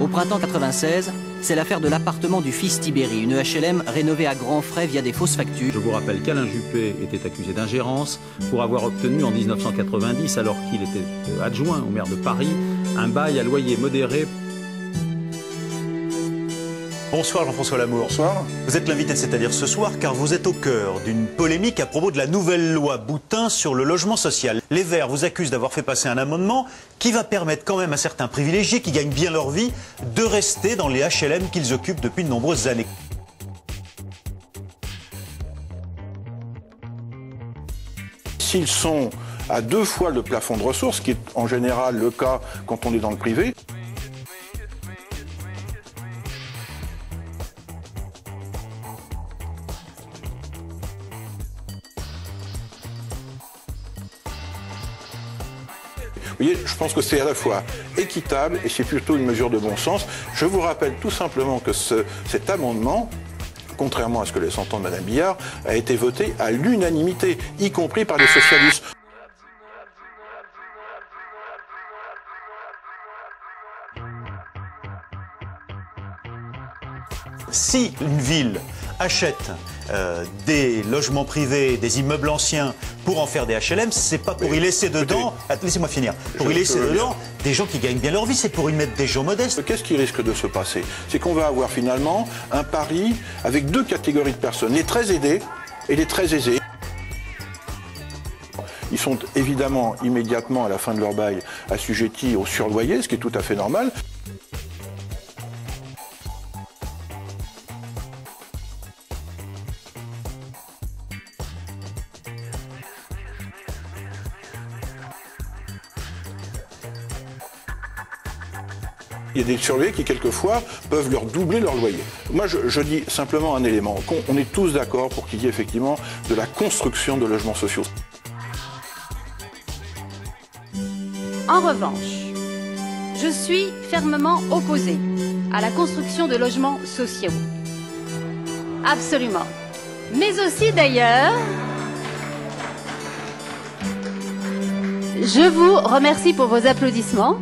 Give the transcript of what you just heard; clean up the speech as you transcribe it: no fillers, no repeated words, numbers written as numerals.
Au printemps 96, c'est l'affaire de l'appartement du fils Tibéri, une HLM rénovée à grands frais via des fausses factures. Je vous rappelle qu'Alain Juppé était accusé d'ingérence pour avoir obtenu en 1990, alors qu'il était adjoint au maire de Paris, un bail à loyer modéré. Bonsoir Jean-François Lamour. Bonsoir. Vous êtes l'invité de C'est-à-dire ce soir car vous êtes au cœur d'une polémique à propos de la nouvelle loi Boutin sur le logement social. Les Verts vous accusent d'avoir fait passer un amendement qui va permettre quand même à certains privilégiés qui gagnent bien leur vie de rester dans les HLM qu'ils occupent depuis de nombreuses années. S'ils sont à 2 fois le plafond de ressources, ce qui est en général le cas quand on est dans le privé, vous voyez, je pense que c'est à la fois équitable et c'est plutôt une mesure de bon sens. Je vous rappelle tout simplement que cet amendement, contrairement à ce que laisse entendre Mme Billard, a été voté à l'unanimité, y compris par les socialistes. Si une ville achète des logements privés, des immeubles anciens pour en faire des HLM, c'est pas pour y laisser dedans, laissez-moi finir, pour y laisser dedans des gens qui gagnent bien leur vie, c'est pour y mettre des gens modestes. Qu'est-ce qui risque de se passer? C'est qu'on va avoir finalement un Paris avec 2 catégories de personnes, les très aidés et les très aisés. Ils sont évidemment immédiatement à la fin de leur bail assujettis au surloyer, ce qui est tout à fait normal. Il y a des surveillés qui, quelquefois, peuvent leur doubler leur loyer. Moi, je dis simplement un élément. On est tous d'accord pour qu'il y ait effectivement de la construction de logements sociaux. En revanche, je suis fermement opposée à la construction de logements sociaux. Absolument. Mais aussi, d'ailleurs, je vous remercie pour vos applaudissements.